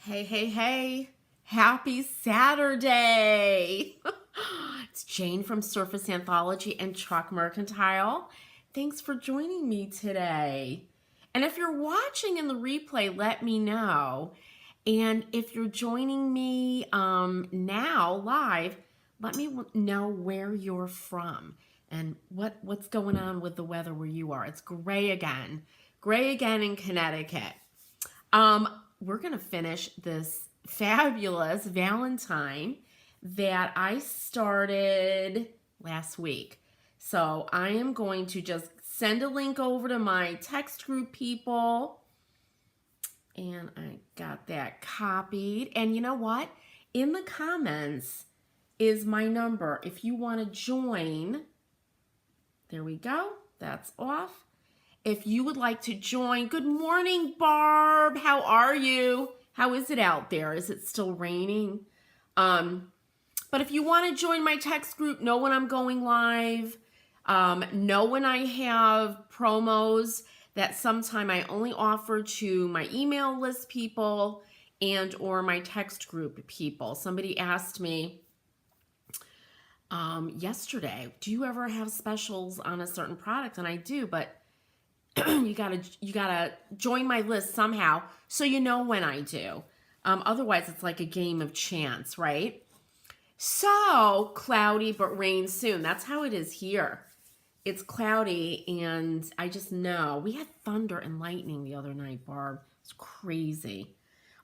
Hey, hey, hey. Happy Saturday. It's Jane from Surface Anthology and Truck Mercantile. Thanks for joining me today. And if you're watching in the replay, let me know. And if you're joining me now live, let me know where you're from and what's going on with the weather where you are. It's gray again in Connecticut. We're going to finish this fabulous Valentine that I started last week. So I am going to just send a link over to my text group people. And I got that copied. And you know what? In the comments is my number. If you want to join, there we go. That's off. If you would like to join, good morning, Barb. How are you? How is it out there? Is it still raining? But if you want to join my text group, know when I'm going live, know when I have promos that sometime I only offer to my email list people and or my text group people. Somebody asked me yesterday, do you ever have specials on a certain product? And I do, but you gotta join my list somehow so you know when I do. Otherwise, it's like a game of chance, right? So, cloudy but rain soon. That's how it is here. It's cloudy, and I just know. We had thunder and lightning the other night, Barb. It's crazy.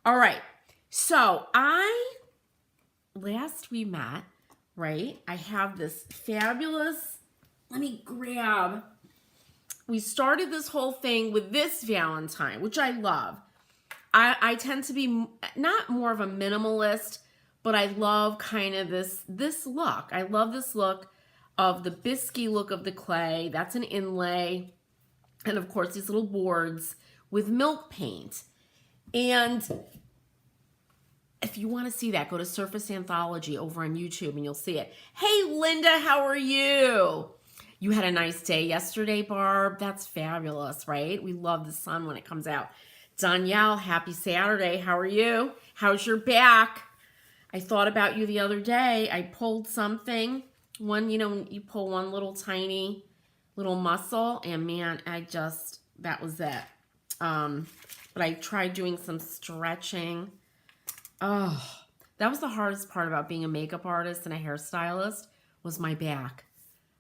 All right. So, last we met, right? I have this fabulous, let me grab. We started this whole thing with this Valentine, which I love. I tend to be not more of a minimalist, but I love kind of this look. I love this look of the biscuit look of the clay. That's an inlay. And of course, these little boards with milk paint. And if you want to see that, go to Surface Anthology over on YouTube and you'll see it. Hey, Linda, how are you? You had a nice day yesterday, Barb. That's fabulous, right? We love the sun when it comes out. Danielle, happy Saturday. How are you? How's your back? I thought about you the other day. I pulled something. You pull one little tiny little muscle, and man, that was it. But I tried doing some stretching. Oh, that was the hardest part about being a makeup artist and a hairstylist was my back.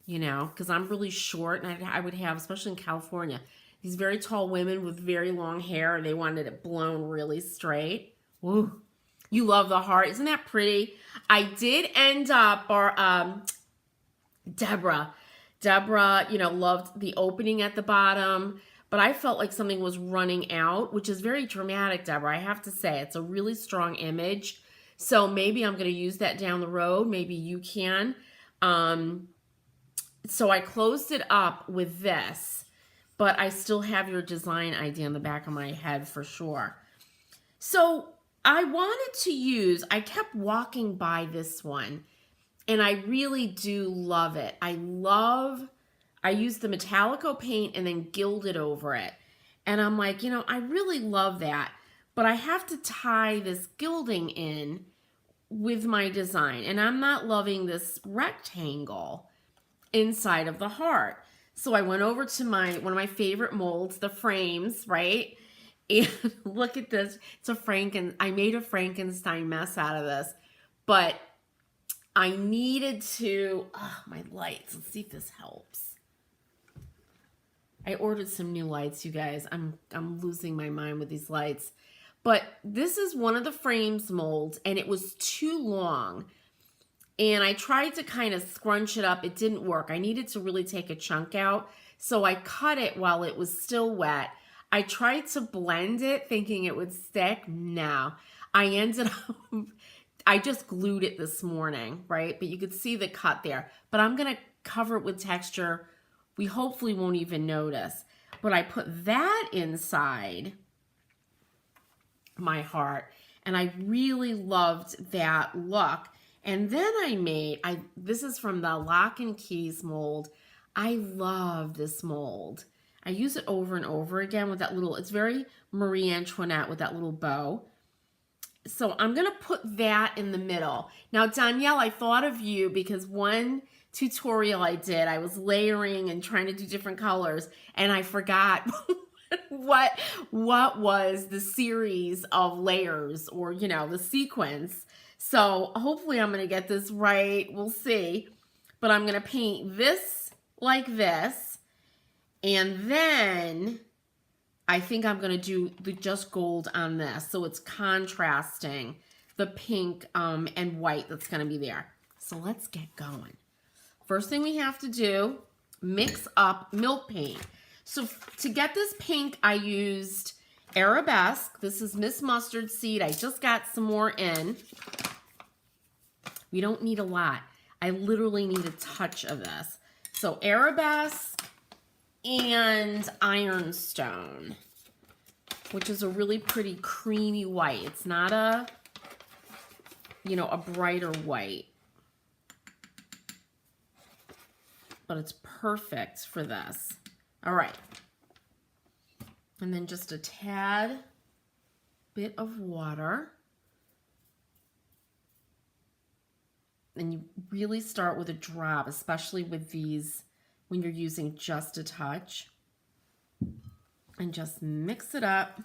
Because I'm really short, and I would have, especially in California, these very tall women with very long hair, and they wanted it blown really straight. Woo. You love the heart. Isn't that pretty? I did end up, Deborah, loved the opening at the bottom, but I felt like something was running out, which is very dramatic, Deborah. I have to say, it's a really strong image. So maybe I'm going to use that down the road. Maybe you can. So I closed it up with this, but I still have your design idea in the back of my head for sure. So I kept walking by this one, and I really do love it. I used the Metallico paint and then gilded over it. And I'm like, I really love that, but I have to tie this gilding in with my design, and I'm not loving this rectangle inside of the heart. So I went over to one of my favorite molds, the frames, right? And look at this. I made a Frankenstein mess out of this, but I needed to, my lights. Let's see if this helps. I ordered some new lights, you guys. I'm losing my mind with these lights. But this is one of the frames molds, and it was too long. And I tried to kind of scrunch it up. It didn't work. I needed to really take a chunk out. So I cut it while it was still wet. I tried to blend it thinking it would stick. No. I just glued it this morning, right? But you could see the cut there. But I'm going to cover it with texture. We hopefully won't even notice. But I put that inside my heart. And I really loved that look. And then this is from the Lock and Keys mold. I love this mold. I use it over and over again with that little, it's very Marie Antoinette with that little bow. So I'm going to put that in the middle. Now, Danielle, I thought of you because one tutorial I did, I was layering and trying to do different colors, and I forgot what was the series of layers, or, you know, the sequence. So hopefully I'm going to get this right. We'll see. But I'm going to paint this like this, and then I think I'm going to do the just gold on this, so it's contrasting the pink and white that's going to be there. So let's get going. First thing we have to do, mix up milk paint. So to get this pink, I used Arabesque. This is Miss Mustard Seed. I just got some more in. We don't need a lot. I literally need a touch of this. So Arabesque and Ironstone, which is a really pretty creamy white. It's not a, you know, a brighter white, but it's perfect for this. All right. And then just a tad bit of water. And you really start with a drop, especially with these when you're using just a touch. And just mix it up.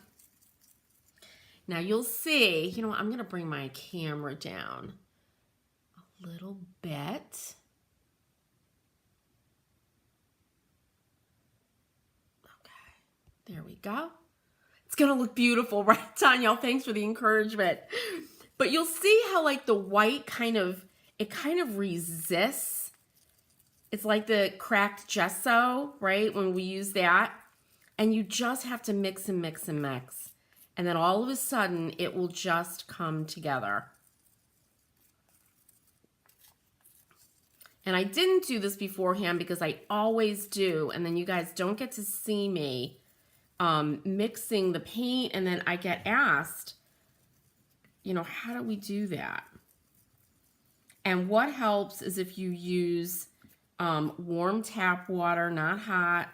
Now you'll see, you know what, I'm going to bring my camera down a little bit. Okay, there we go. It's going to look beautiful, right, Danielle? Thanks for the encouragement. But you'll see how like the white kind of resists. It's like the cracked gesso, right, when we use that. And you just have to mix and mix and mix. And then all of a sudden, it will just come together. And I didn't do this beforehand because I always do. And then you guys don't get to see me mixing the paint. And then I get asked, you know, how do we do that? And what helps is if you use warm tap water, not hot.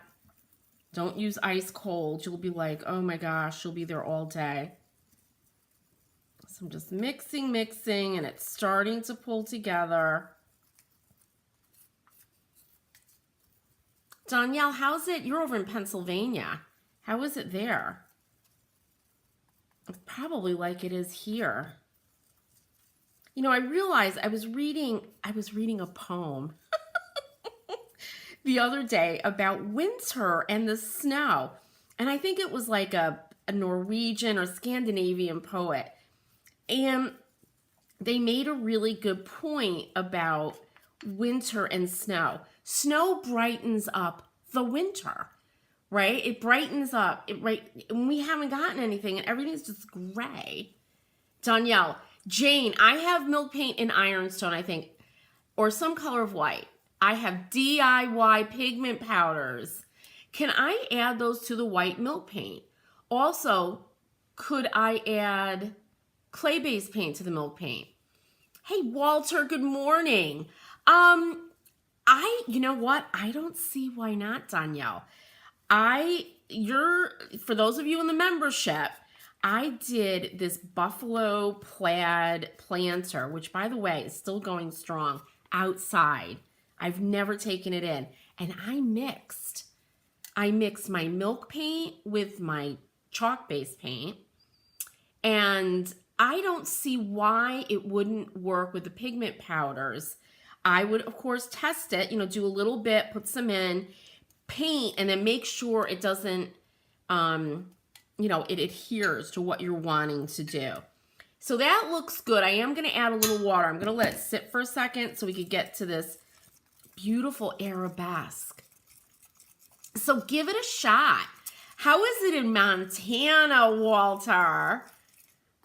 Don't use ice cold. You'll be like, oh my gosh, you'll be there all day. So I'm just mixing, and it's starting to pull together. Danielle, how's it? You're over in Pennsylvania. How is it there? It's probably like it is here. You know, I realized I was reading a poem the other day about winter and the snow. And I think it was like a Norwegian or Scandinavian poet. And they made a really good point about winter and snow. Snow brightens up the winter, right? It brightens up. When we haven't gotten anything and everything's just gray. Danielle, Jane, I have milk paint in Ironstone, I think, or some color of white. I have DIY pigment powders. Can I add those to the white milk paint? Also, could I add clay-based paint to the milk paint? Hey, Walter, good morning. You know what? I don't see why not, Danielle. For those of you in the membership, I did this buffalo plaid planter, which by the way is still going strong outside. I've never taken it in. And I mixed my milk paint with my chalk-based paint. And I don't see why it wouldn't work with the pigment powders. I would, of course, test it, you know, do a little bit, put some in, paint, and then make sure it doesn't, you know, it adheres to what you're wanting to do. So that looks good. I am going to add a little water. I'm going to let it sit for a second so we could get to this beautiful arabesque. So give it a shot. How is it in Montana, Walter?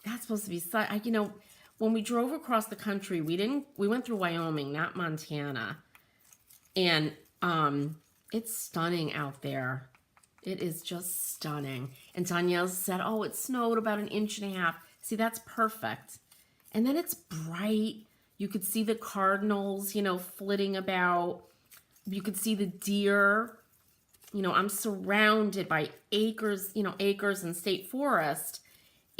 That's supposed to be, you know, when we drove across the country, we went through Wyoming, not Montana. And it's stunning out there. It is just stunning. And Danielle said, oh, it snowed about 1.5 inches. See, that's perfect. And then it's bright. You could see the cardinals, you know, flitting about. You could see the deer. You know, I'm surrounded by acres, you know, acres and state forest.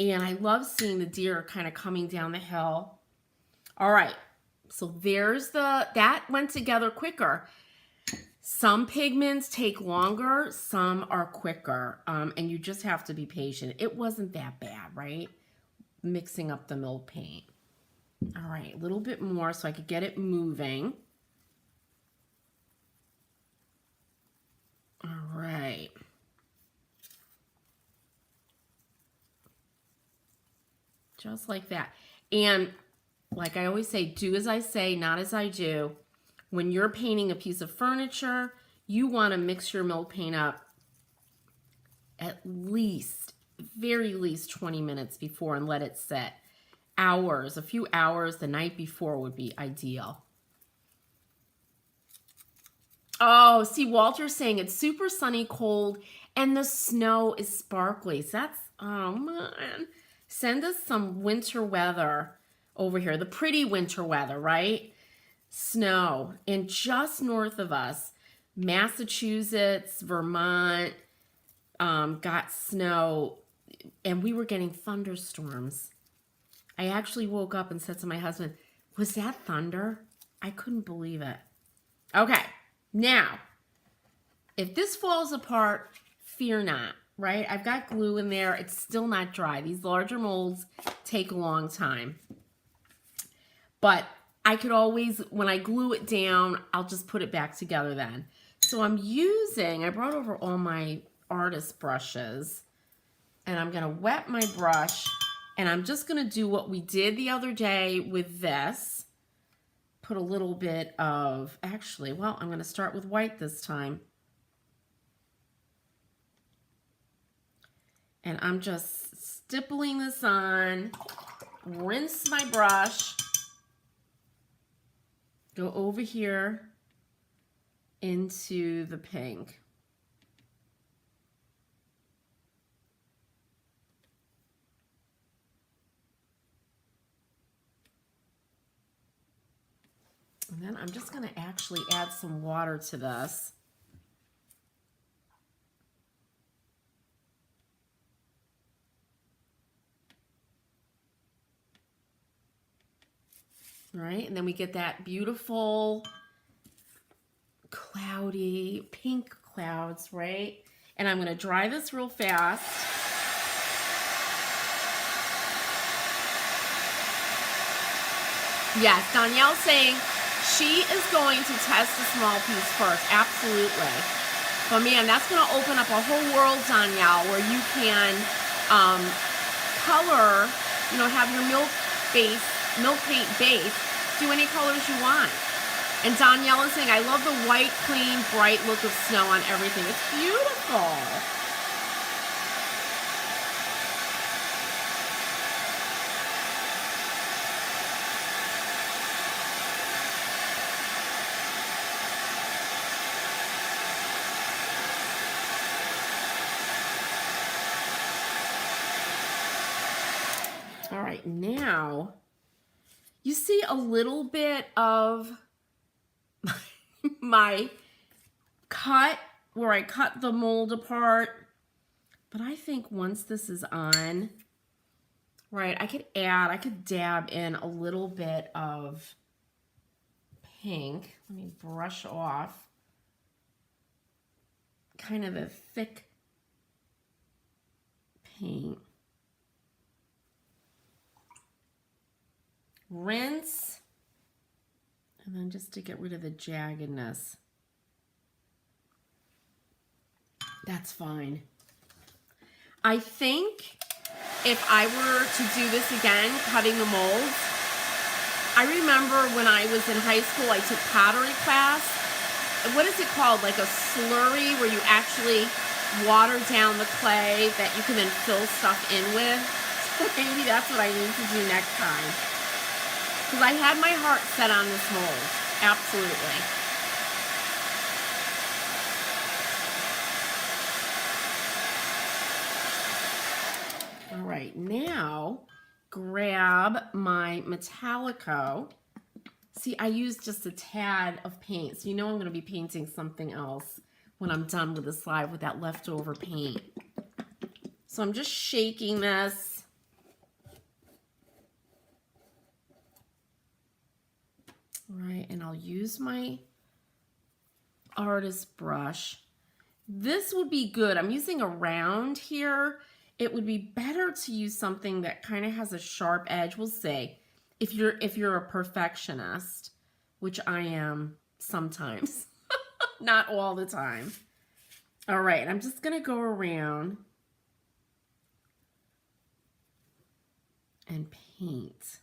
And I love seeing the deer kind of coming down the hill. All right, so there's that went together quicker. Some pigments take longer, some are quicker, and you just have to be patient. It wasn't that bad, right? Mixing up the milk paint. All right, a little bit more so I could get it moving. All right. Just like that. And like I always say, do as I say, not as I do. When you're painting a piece of furniture, you want to mix your milk paint up at least, very least 20 minutes before and let it set. Hours, a few hours the night before would be ideal. Oh, see, Walter's saying it's super sunny, cold, and the snow is sparkly. So that's, oh man. Send us some winter weather over here. The pretty winter weather, right? Snow. And just north of us, Massachusetts, Vermont, got snow, and we were getting thunderstorms. I actually woke up and said to my husband, was that thunder? I couldn't believe it. Okay, now, if this falls apart, fear not, right? I've got glue in there. It's still not dry. These larger molds take a long time. But I could always, when I glue it down, I'll just put it back together then. So I'm using, I brought over all my artist brushes, and I'm going to wet my brush, and I'm just going to do what we did the other day with this. Put a little bit of, actually, well, I'm going to start with white this time. And I'm just stippling this on, rinse my brush, go over here into the pink. And then I'm just going to actually add some water to this. All right, and then we get that beautiful cloudy pink clouds, right? And I'm going to dry this real fast. Yes, Danielle's saying she is going to test a small piece first. Absolutely. But man, that's going to open up a whole world, Danielle, where you can color, you know, have your milk paint base, do any colors you want. And Danielle is saying, I love the white, clean, bright look of snow on everything. It's beautiful. All right, now you see a little bit of my cut where I cut the mold apart, but I think once this is on, right, I could dab in a little bit of pink. Let me brush off kind of a thick paint. Rinse, and then just to get rid of the jaggedness. That's fine. I think if I were to do this again, cutting the molds, I remember when I was in high school, I took pottery class. What is it called? Like a slurry where you actually water down the clay that you can then fill stuff in with. So maybe that's what I need to do next time. Because I had my heart set on this mold. Absolutely. All right, now grab my Metallico. See, I used just a tad of paint. So you know I'm going to be painting something else when I'm done with the slide with that leftover paint. So I'm just shaking this. I'll use my artist brush. This would be good. I'm using a round here. It would be better to use something that kind of has a sharp edge. We'll see. If you're a perfectionist, which I am sometimes, not all the time. All right, I'm just gonna go around and paint.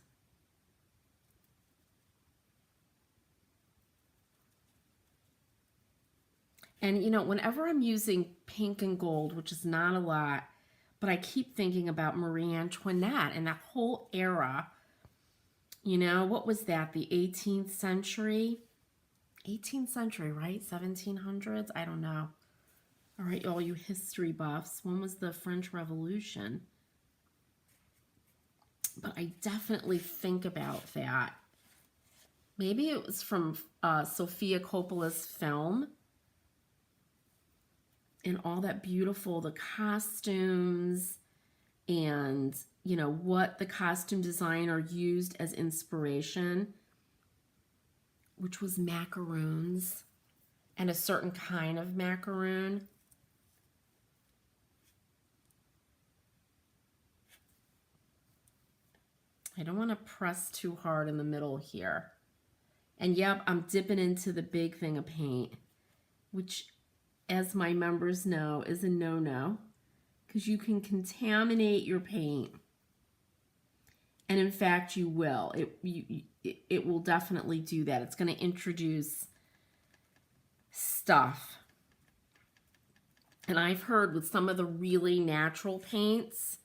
And you know, whenever I'm using pink and gold, which is not a lot, but I keep thinking about Marie Antoinette and that whole era. You know, what was that? The 18th century? 18th century, right? 1700s? I don't know. All right, all you history buffs. When was the French Revolution? But I definitely think about that. Maybe it was from Sofia Coppola's film. And all that beautiful, the costumes and, you know, what the costume designer used as inspiration, which was macaroons and a certain kind of macaroon. I don't want to press too hard in the middle here. And yep, I'm dipping into the big thing of paint, which, as my members know, is a no-no, because you can contaminate your paint. And in fact, you will. It will definitely do that. It's going to introduce stuff. And I've heard with some of the really natural paints,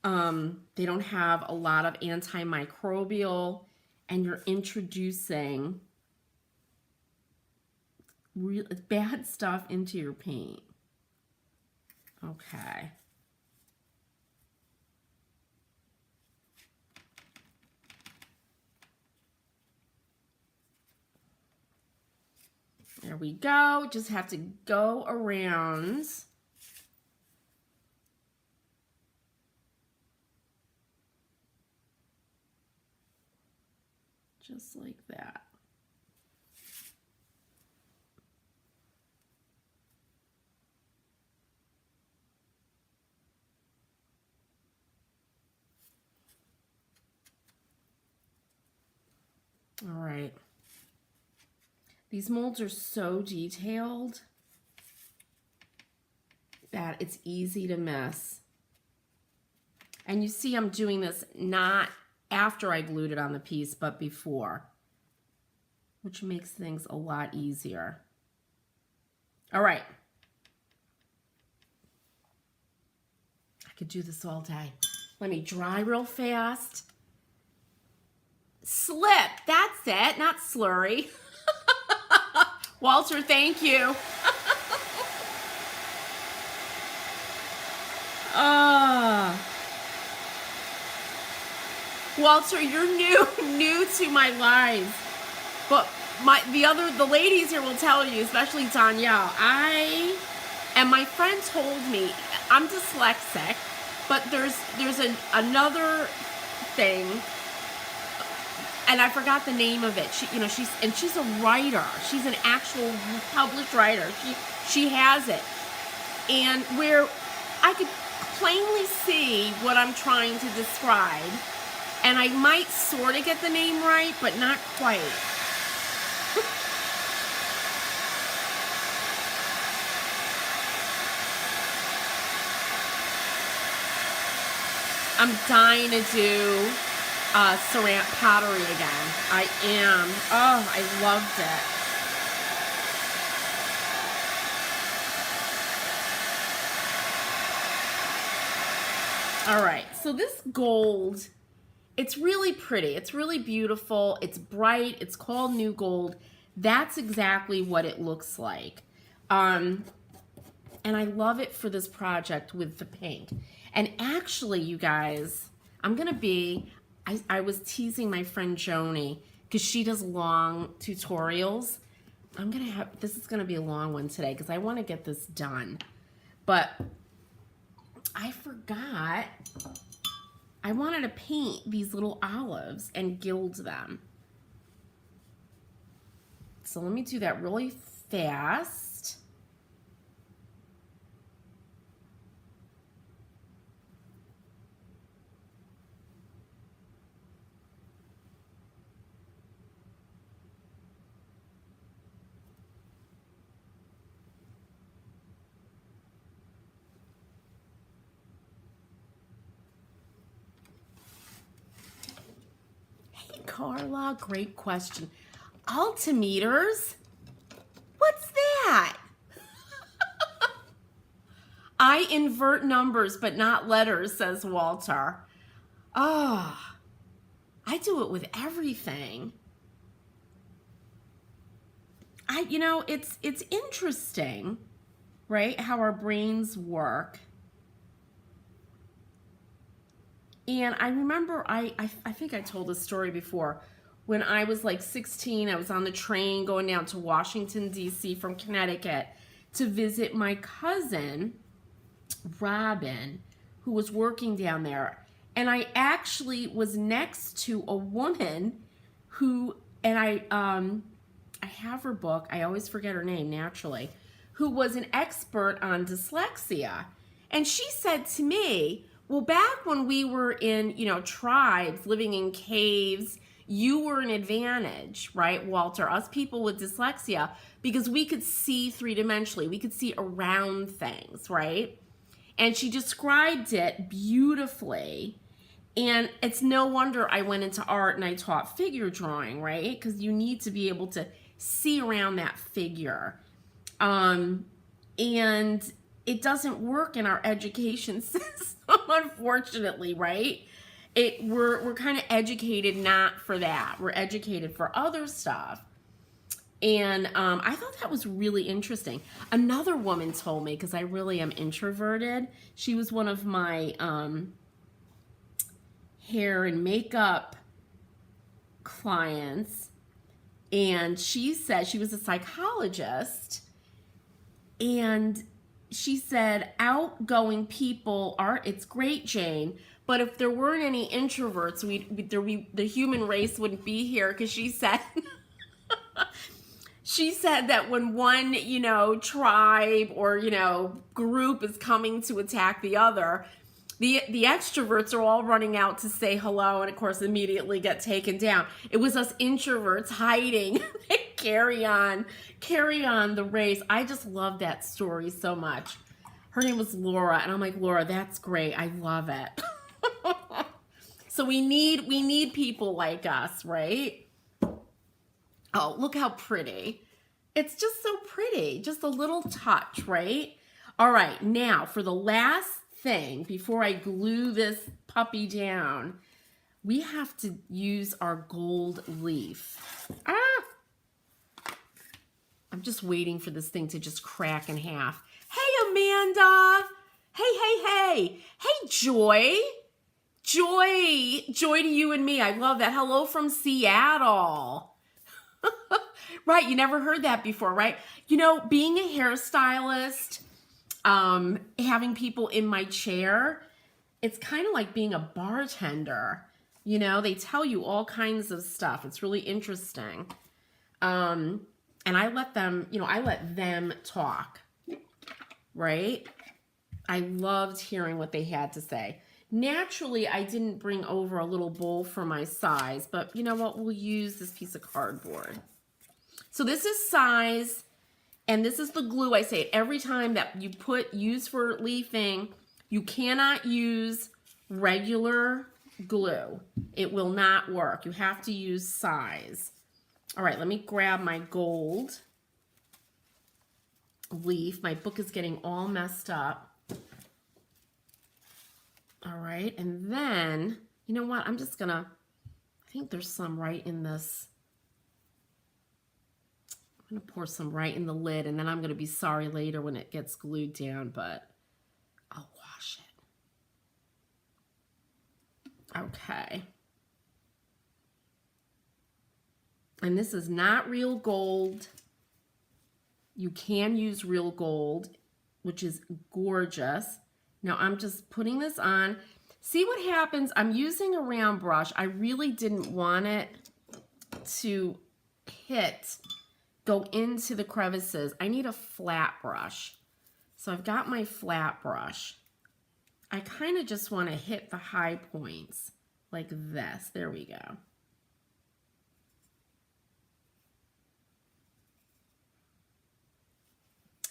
they don't have a lot of antimicrobial, and you're introducing real bad stuff into your paint. Okay. There we go. Just have to go around. Just like that. All right. These molds are so detailed that it's easy to miss. And you see I'm doing this not after I glued it on the piece, but before, which makes things a lot easier. All right. I could do this all day. Let me dry real fast. Slip, that's it, not slurry. Walter, thank you. Walter, you're new to my lives. But the ladies here will tell you, especially Danielle, and my friend told me, I'm dyslexic, but there's another thing, and I forgot the name of it. She's a writer. She's an actual published writer. She has it. And where I could plainly see what I'm trying to describe, and I might sort of get the name right, but not quite. I'm dying to do ceramic pottery again. I am. Oh, I loved it. All right, so this gold, it's really pretty. It's really beautiful. It's bright. It's called New Gold. That's exactly what it looks like. And I love it for this project with the pink. And actually, you guys, I was teasing my friend Joni because she does long tutorials. This is gonna be a long one today because I want to get this done. But I forgot I wanted to paint these little olives and gild them. so let me do that really fast. Hey, Carla, great question. Altimeters? What's that? I invert numbers, but not letters, says Walter. Oh, I do it with everything. It's interesting, right? How our brains work. And I remember, I think I told this story before. When I was like 16, I was on the train going down to Washington, D.C. from Connecticut to visit my cousin, Robin, who was working down there. And I actually was next to a woman who, and I have her book, I always forget her name naturally, who was an expert on dyslexia. And she said to me, well, back when we were in, tribes, living in caves, you were an advantage, right, Walter? Us people with dyslexia, because we could see three-dimensionally. We could see around things, right? And she described it beautifully. And it's no wonder I went into art and I taught figure drawing, right? Because you need to be able to see around that figure. And it doesn't work in our education system, unfortunately, right? We're kind of educated not for that. We're educated for other stuff. And I thought that was really interesting. Another woman told me, because I really am introverted, she was one of my hair and makeup clients, and she said, she was a psychologist, and she said, outgoing people are, it's great, Jane, but if there weren't any introverts, the human race wouldn't be here, because she said, she said that when one, tribe or, group is coming to attack the other, the extroverts are all running out to say hello and, of course, immediately get taken down. It was us introverts hiding. carry on the race. I just love that story so much. Her name was Laura, and I'm like, Laura, that's great. I love it. So we need people like us, right? Oh, look how pretty. It's just so pretty. Just a little touch, right? All right, now for the last thing, before I glue this puppy down, we have to use our gold leaf. I'm just waiting for this thing to just crack in half. Hey, Amanda. Hey, Joy. Joy to you and me. I love that. Hello from Seattle. Right, you never heard that before, right? Being a hairstylist, having people in my chair, it's kind of like being a bartender. They tell you all kinds of stuff. It's really interesting. And I let them, I let them talk, right? I loved hearing what they had to say. Naturally, I didn't bring over a little bowl for my size, but you know what? We'll use this piece of cardboard. So this is size, and this is the glue. I say it every time that you use for leafing. You cannot use regular glue. It will not work. You have to use size. All right, let me grab my gold leaf. My book is getting all messed up. All right, and then, you know what? I'm just gonna, I think there's some right in this. I'm gonna pour some right in the lid, and then I'm gonna be sorry later when it gets glued down, but I'll wash it. Okay. And this is not real gold. You can use real gold, which is gorgeous. Now I'm just putting this on. See what happens? I'm using a round brush. I really didn't want it to hit go into the crevices. I need a flat brush. So I've got my flat brush. I kind of just want to hit the high points like this. There we go.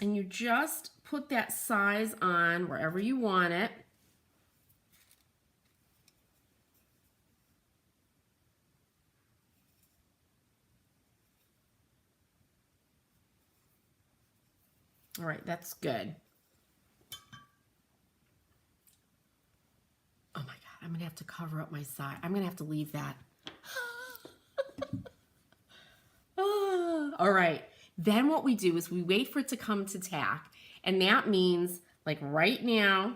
And you just put that size on wherever you want it. All right, that's good. Oh my God, I'm gonna have to cover up my side. I'm gonna have to leave that. All right, then what we do is we wait for it to come to tack. And that means, like right now,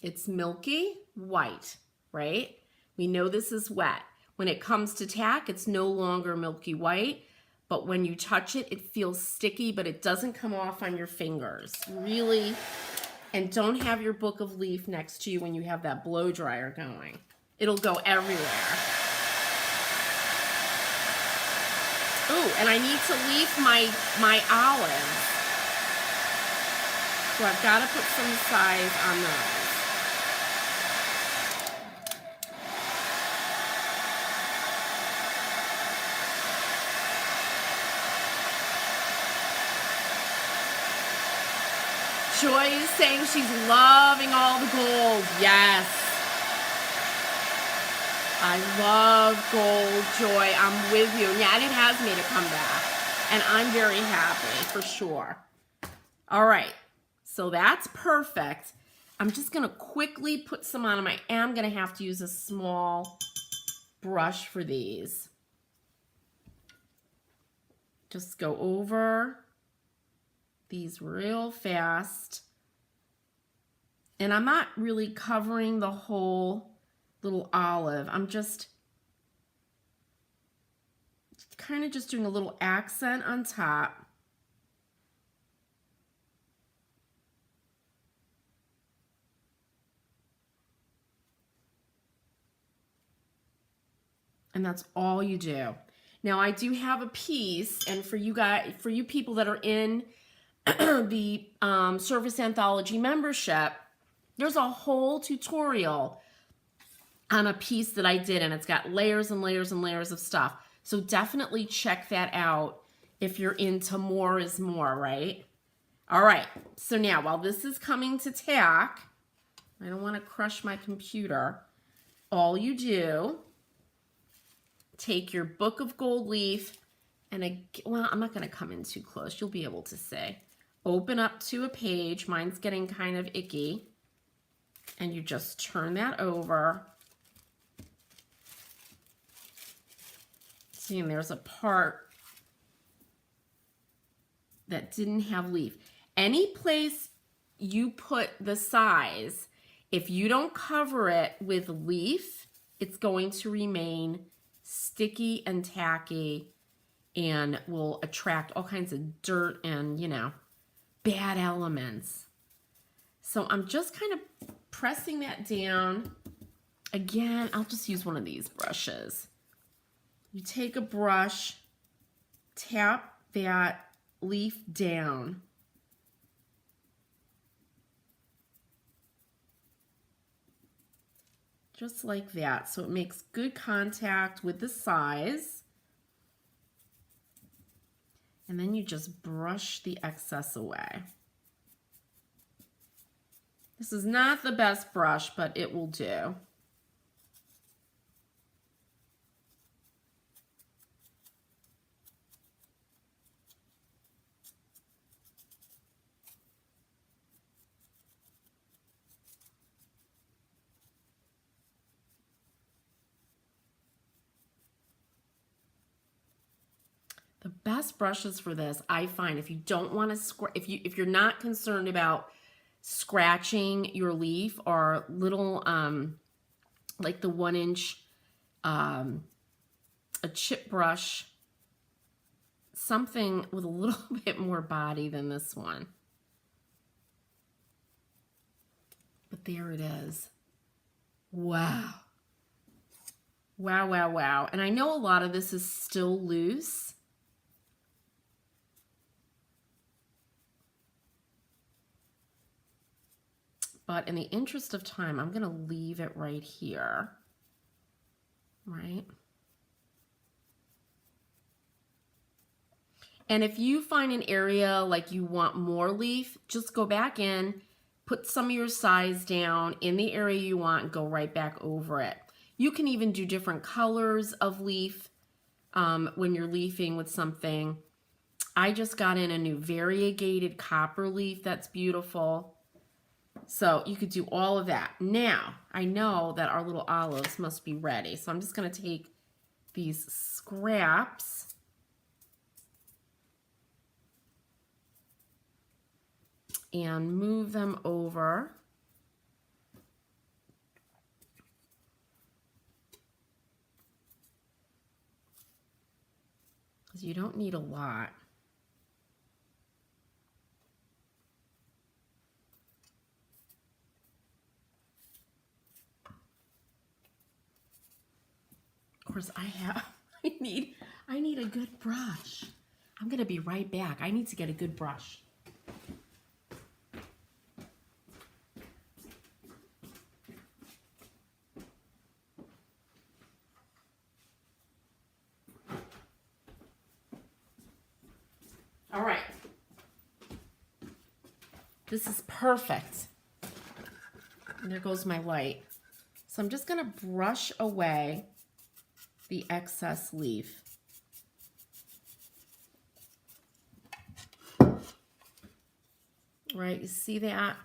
it's milky white, right? We know this is wet. When it comes to tack, it's no longer milky white. But when you touch it, it feels sticky, but it doesn't come off on your fingers. Really, and don't have your book of leaf next to you when you have that blow dryer going. It'll go everywhere. Ooh, and I need to leaf my olives. So I've got to put some size on those. Joy is saying she's loving all the gold. Yes. I love gold, Joy. I'm with you. Yeah, and it has made a comeback. And I'm very happy, for sure. All right. So that's perfect. I'm just going to quickly put some on. I am going to have to use a small brush for these. Just go over these real fast. And I'm not really covering the whole little olive. I'm just kind of just doing a little accent on top. And that's all you do. Now I do have a piece, and for you guys, for you people that are in the Surface Anthology membership, there's a whole tutorial on a piece that I did, and it's got layers and layers and layers of stuff. So definitely check that out if you're into more is more, right? All right, so now while this is coming to tack, I don't want to crush my computer. All you do, take your book of gold leaf, and well, I'm not going to come in too close. You'll be able to see. Open up to a page. Mine's getting kind of icky. And you just turn that over. See, and there's a part that didn't have leaf. Any place you put the size, if you don't cover it with leaf, it's going to remain sticky and tacky and will attract all kinds of dirt and, you know, bad elements. So I'm just kind of pressing that down. Again, I'll just use one of these brushes. You take a brush, tap that leaf down. Just like that. So it makes good contact with the size. And then you just brush the excess away. This is not the best brush, but it will do. The best brushes for this, I find, if you don't want to if you're not concerned about scratching your leaf, or little like the 1-inch a chip brush, something with a little bit more body than this one. But there it is. Wow. Wow, wow, wow. And I know a lot of this is still loose. but in the interest of time, I'm going to leave it right here, right? And if you find an area like you want more leaf, just go back in, put some of your size down in the area you want, and go right back over it. You can even do different colors of leaf when you're leafing with something. I just got in a new variegated copper leaf that's beautiful. So you could do all of that. Now, I know that our little olives must be ready. So I'm just going to take these scraps and move them over. Because you don't need a lot. Of course, I need a good brush. I'm going to be right back. I need to get a good brush. All right. This is perfect. And there goes my light. So I'm just going to brush away the excess leaf. Right, you see that?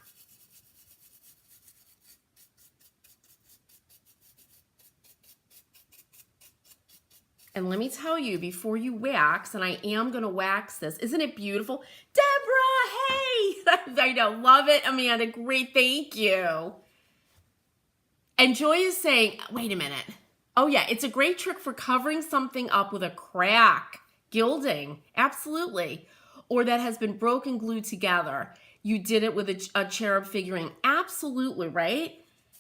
And let me tell you, before you wax, and I am going to wax this, isn't it beautiful? Deborah, hey! I know, love it. Amanda, great, thank you. And Joy is saying, wait a minute. Oh yeah, it's a great trick for covering something up with a crack. Gilding, absolutely. Or that has been broken, glued together. You did it with a cherub figurine. Absolutely, right?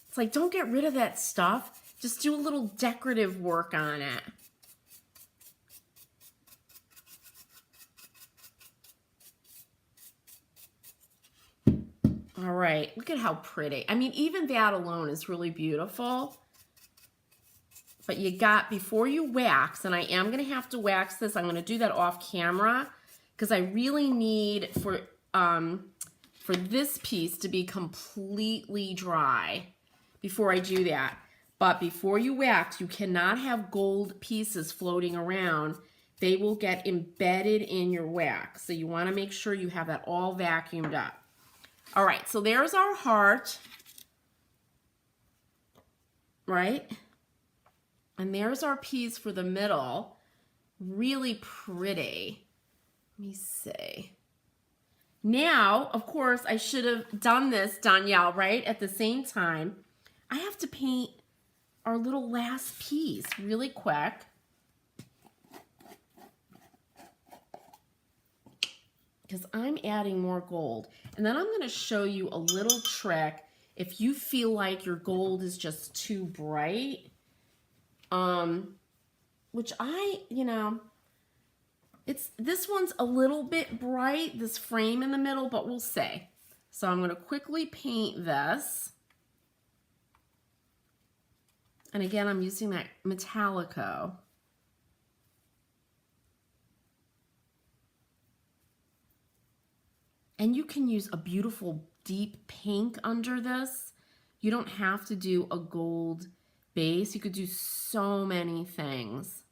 It's like, don't get rid of that stuff. Just do a little decorative work on it. All right, look at how pretty. I mean, even that alone is really beautiful. But you got, before you wax, and I am going to have to wax this. I'm going to do that off camera because I really need for this piece to be completely dry before I do that. But before you wax, you cannot have gold pieces floating around. They will get embedded in your wax. So you want to make sure you have that all vacuumed up. All right, so there's our heart, right? And there's our piece for the middle. Really pretty. Let me see. Now, of course, I should have done this, Danielle, right? At the same time, I have to paint our little last piece really quick. Because I'm adding more gold. And then I'm going to show you a little trick if you feel like your gold is just too bright. Which this one's a little bit bright, this frame in the middle, but we'll see. So I'm going to quickly paint this. And again, I'm using that Metallico. And you can use a beautiful deep pink under this. You don't have to do a gold base. You could do so many things.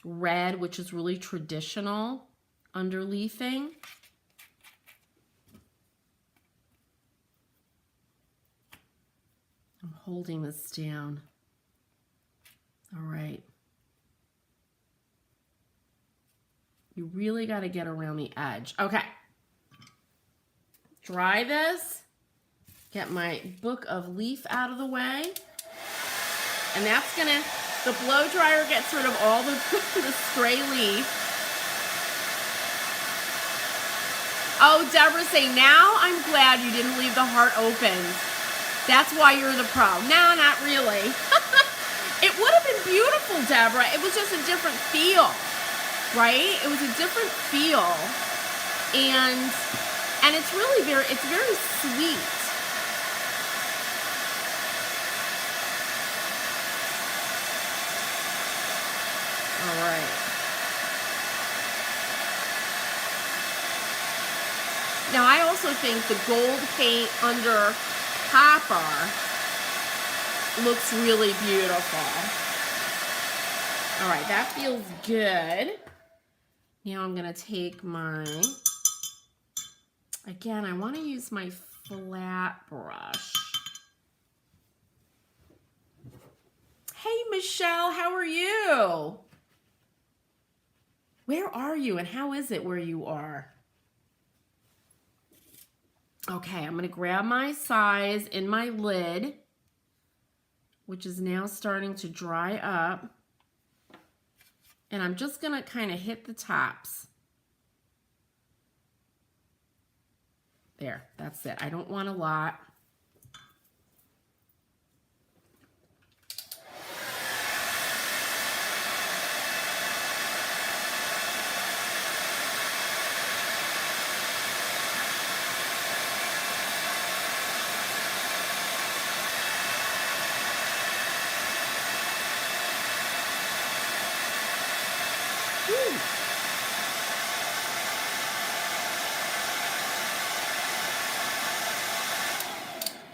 Red, which is really traditional under leafing. I'm holding this down. All right. You really got to get around the edge. Okay. Dry this. Get my book of leaf out of the way. And that's going to, the blow dryer gets rid of all the stray leaf. Oh, Deborah's saying, now I'm glad you didn't leave the heart open. That's why you're the pro. No, not really. It would have been beautiful, Deborah. It was just a different feel, right? It was a different feel. And it's really very sweet. All right. Now, I also think the gold paint under copper looks really beautiful. All right, that feels good. Now I'm going to take my, again, I want to use my flat brush. Hey, Michelle, how are you? Where are you and how is it where you are? Okay, I'm going to grab my size in my lid, which is now starting to dry up. And I'm just going to kind of hit the tops. There, that's it. I don't want a lot.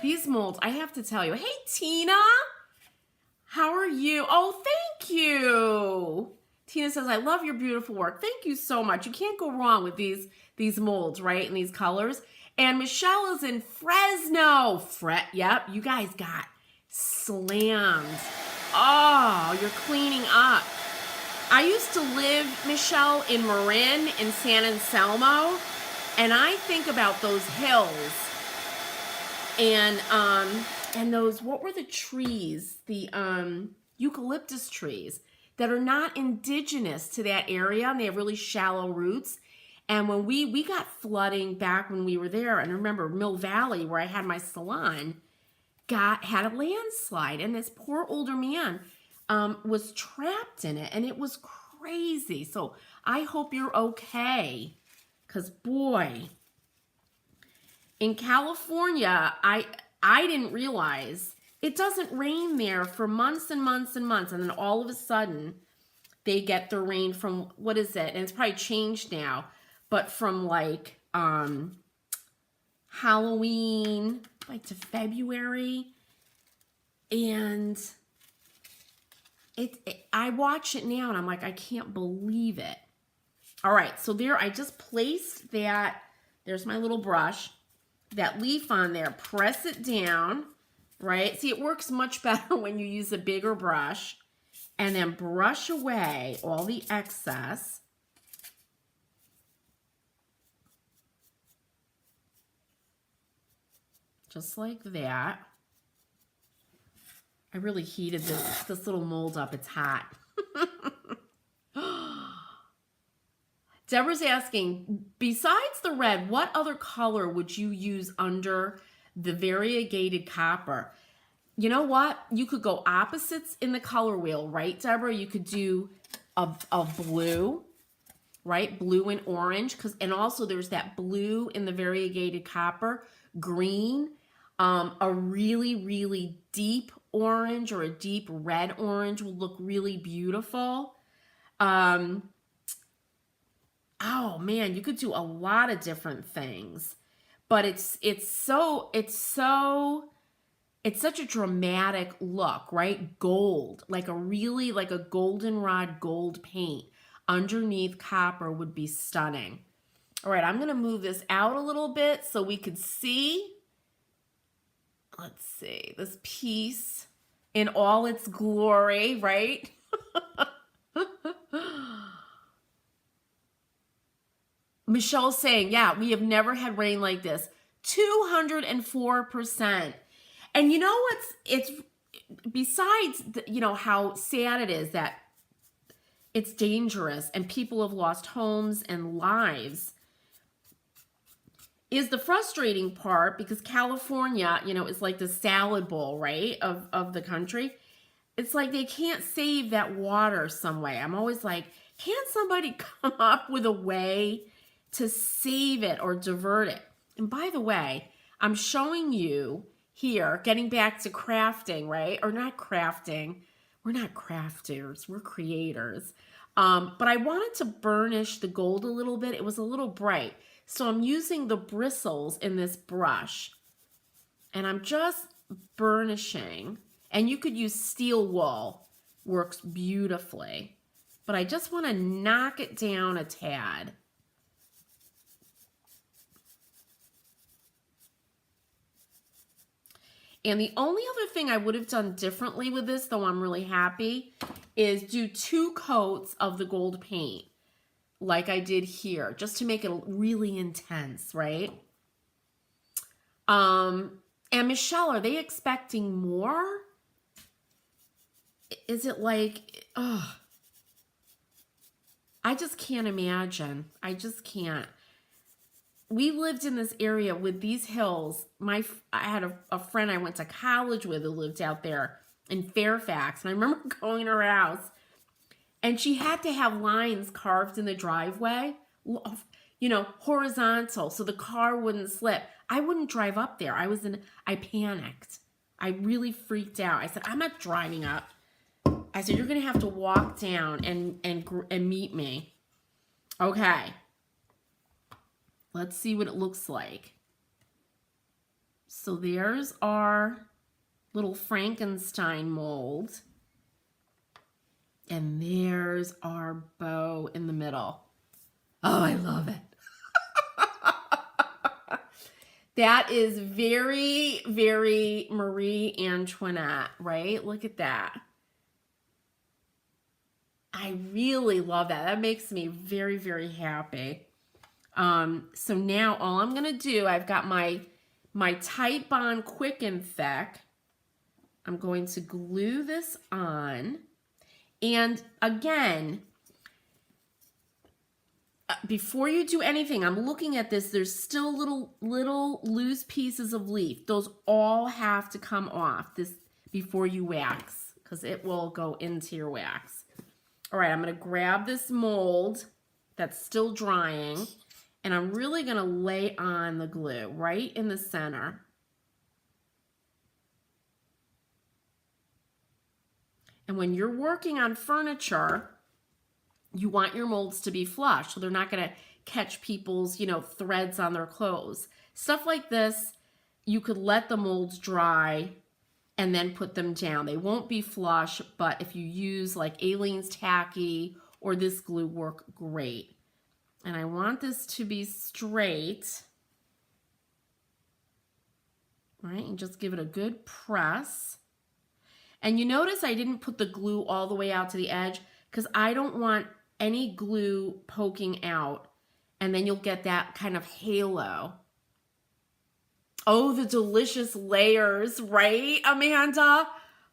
These molds, I have to tell you. Hey, Tina. How are you? Oh, thank you. Tina says, I love your beautiful work. Thank you so much. You can't go wrong with these molds, right? And these colors. And Michelle is in Fresno. Yep, you guys got slammed. Oh, you're cleaning up. I used to live, Michelle, in Marin in San Anselmo. And I think about those hills. And those, what were the trees? The eucalyptus trees that are not indigenous to that area, and they have really shallow roots. And when we got flooding back when we were there, and I remember Mill Valley, where I had my salon, had a landslide, and this poor older man was trapped in it, and it was crazy. So I hope you're okay, because boy, in California, I didn't realize it doesn't rain there for months and months and months. And then all of a sudden they get the rain from, what is it? And it's probably changed now, but from like Halloween, like to February. And I watch it now and I'm like, I can't believe it. All right. So there, I just placed that. There's my little brush. That leaf on there, press it down, right? See, it works much better when you use a bigger brush, and then brush away all the excess. Just like that. I really heated this little mold up. It's hot. Deborah's asking, besides the red, what other color would you use under the variegated copper? You know what? You could go opposites in the color wheel, right, Deborah? You could do a blue, right? Blue and orange. And also there's that blue in the variegated copper, green, a really, really deep orange or a deep red orange will look really beautiful. Oh man, you could do a lot of different things, but it's such a dramatic look, right? Gold, like a goldenrod gold paint underneath copper would be stunning. All right, I'm going to move this out a little bit so we could see. Let's see, this piece in all its glory, right? Michelle's saying, yeah, we have never had rain like this. 204%. And you know it's besides, how sad it is that it's dangerous and people have lost homes and lives, is the frustrating part, because California, is like the salad bowl, right, of the country. It's like they can't save that water some way. I'm always like, can't somebody come up with a way to save it or divert it? And by the way, I'm showing you here, getting back to crafting, right? Or not crafting, we're not crafters, we're creators. But I wanted to burnish the gold a little bit. It was a little bright. So I'm using the bristles in this brush. And I'm just burnishing. And you could use steel wool. Works beautifully. But I just want to knock it down a tad. And the only other thing I would have done differently with this, though I'm really happy, is do 2 coats of the gold paint like I did here, just to make it really intense, right? And Michelle, are they expecting more? Is it like, oh, I just can't imagine. I just can't. We lived in this area with these hills. I had a friend I went to college with who lived out there in Fairfax. And I remember going to her house and she had to have lines carved in the driveway, you know, horizontal so the car wouldn't slip. I wouldn't drive up there. I panicked. I really freaked out. I said, I'm not driving up. I said, you're going to have to walk down and meet me. Okay. Let's see what it looks like. So there's our little Frankenstein mold. And there's our bow in the middle. Oh, I love it. That is very, very Marie Antoinette, right? Look at that. I really love that. That makes me very, very happy. So now all I'm going to do, I've got my Tite Bond Quick and Thick. I'm going to glue this on. And again, before you do anything, I'm looking at this, there's still little loose pieces of leaf. Those all have to come off this before you wax, because it will go into your wax. All right, I'm going to grab this mold that's still drying, and I'm really going to lay on the glue right in the center. And when you're working on furniture, you want your molds to be flush, so they're not going to catch people's, you know, threads on their clothes. Stuff like this, you could let the molds dry and then put them down. They won't be flush, but if you use like Aleene's Tacky or this glue, work great. And I want this to be straight. All right, and just give it a good press. And you notice I didn't put the glue all the way out to the edge because I don't want any glue poking out, and then you'll get that kind of halo. Oh, the delicious layers, right, Amanda?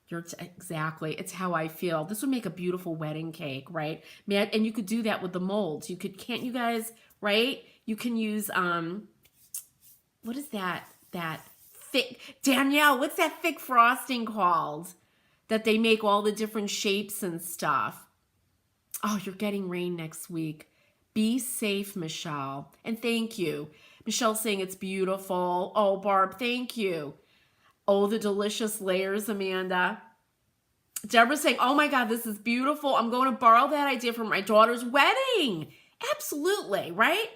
Exactly. It's how I feel. This would make a beautiful wedding cake, right? And you could do that with the molds. You could, can't you guys, right? You can use, what is that thick, Danielle, what's that thick frosting called? That they make all the different shapes and stuff. Oh, you're getting rain next week. Be safe, Michelle. And thank you. Michelle's saying it's beautiful. Oh, Barb, thank you. Oh, the delicious layers, Amanda. Deborah's saying, oh my God, this is beautiful. I'm going to borrow that idea for my daughter's wedding. Absolutely, right?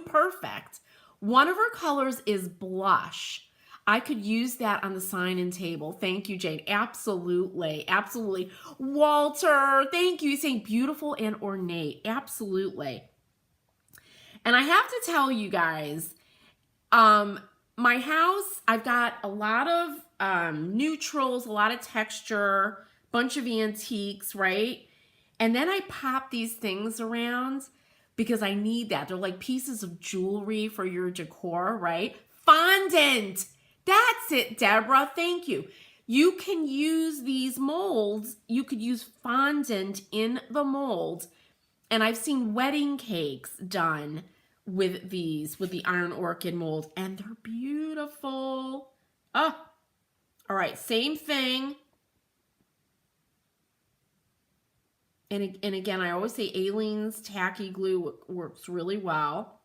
Perfect. One of her colors is blush. I could use that on the sign-in table. Thank you, Jade. Absolutely. Absolutely. Walter, thank you. He's saying beautiful and ornate. Absolutely. And I have to tell you guys, my house, I've got a lot of neutrals, a lot of texture, bunch of antiques, right? And then I pop these things around because I need that. They're like pieces of jewelry for your decor, right? Fondant. That's it, Deborah. Thank you. You can use these molds. You could use fondant in the mold. And I've seen wedding cakes done with these, with the iron orchid mold, and they're beautiful. Oh, all right, same thing. And again, I always say Aleene's Tacky glue works really well.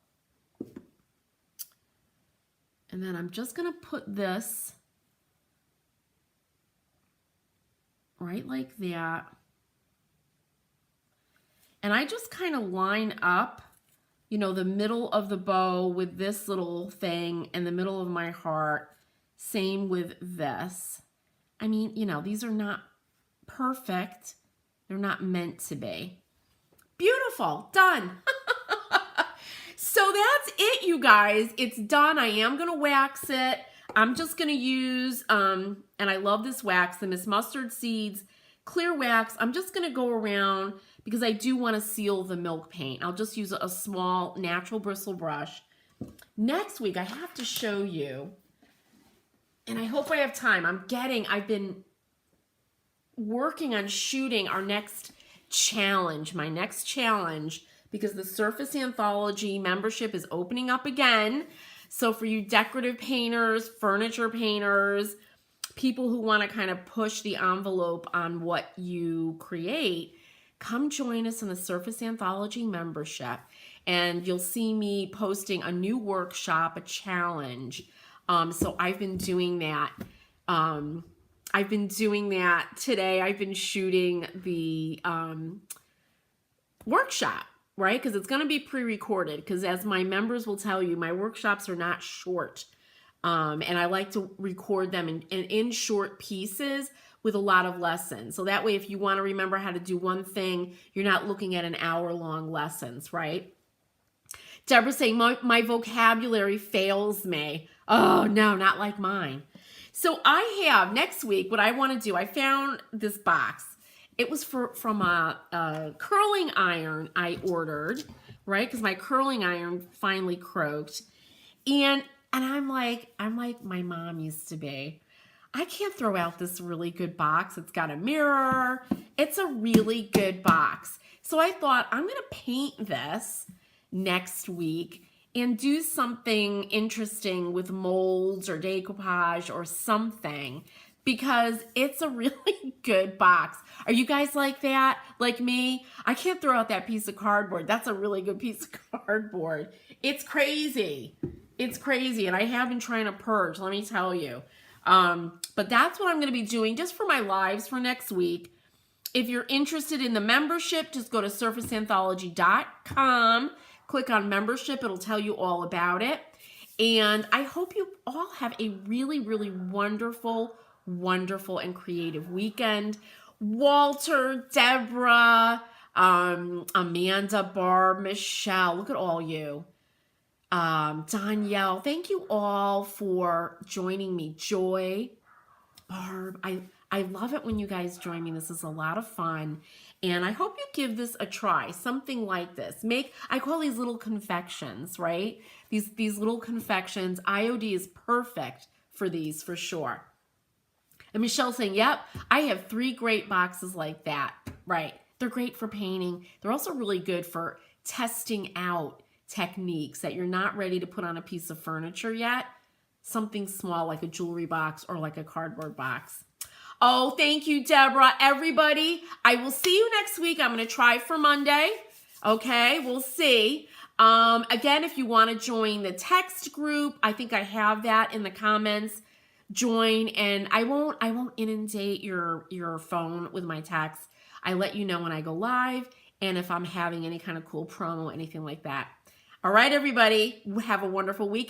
And then I'm just going to put this right like that. And I just kind of line up, you know, the middle of the bow with this little thing and the middle of my heart. Same with this. I mean, you know, these are not perfect. They're not meant to be. Beautiful, done. So that's it, you guys. It's done. I am going to wax it. I'm just going to use, and I love this wax, the Miss Mustard Seeds clear wax. I'm just going to go around because I do want to seal the milk paint. I'll just use a small natural bristle brush. Next week, I have to show you, and I hope I have time. I've been working on shooting our next challenge, my next challenge, because the Surface Anthology membership is opening up again. So for you decorative painters, furniture painters, people who want to kind of push the envelope on what you create, come join us in the Surface Anthology membership. And you'll see me posting a new workshop, a challenge. So I've been doing that. I've been doing that today. I've been shooting the workshop, right? Because it's going to be pre-recorded. Because as my members will tell you, my workshops are not short. And I like to record them in short pieces with a lot of lessons. So that way, if you want to remember how to do one thing, you're not looking at an hour-long lessons, right? Deborah's saying, my vocabulary fails me. Oh, no, not like mine. So I have, next week, what I want to do, I found this box. It was from a curling iron I ordered, right? Because my curling iron finally croaked. And I'm like my mom used to be. I can't throw out this really good box. It's got a mirror. It's a really good box. So I thought, I'm going to paint this next week and do something interesting with molds or decoupage or something, because it's a really good box. Are you guys like that? Like me? I can't throw out that piece of cardboard. That's a really good piece of cardboard. It's crazy. It's crazy. And I have been trying to purge, let me tell you. But that's what I'm going to be doing just for my lives for next week. If you're interested in the membership, just go to surfaceanthology.com. Click on membership. It'll tell you all about it. And I hope you all have a really, really wonderful, wonderful and creative weekend. Walter, Deborah, Amanda, Barb, Michelle, look at all you. Danielle, thank you all for joining me. Joy, Barb, I love it when you guys join me. This is a lot of fun. And I hope you give this a try, something like this. I call these little confections, right? These little confections. IOD is perfect for these, for sure. And Michelle's saying, yep, I have 3 great boxes like that. Right. They're great for painting. They're also really good for testing out techniques that you're not ready to put on a piece of furniture yet. Something small like a jewelry box or like a cardboard box. Oh, thank you, Deborah. Everybody, I will see you next week. I'm going to try for Monday. Okay, we'll see. Again, if you want to join the text group, I think I have that in the comments. Join, and I won't inundate your phone with my texts. I let you know when I go live and if I'm having any kind of cool promo, anything like that. All right, everybody, have a wonderful weekend.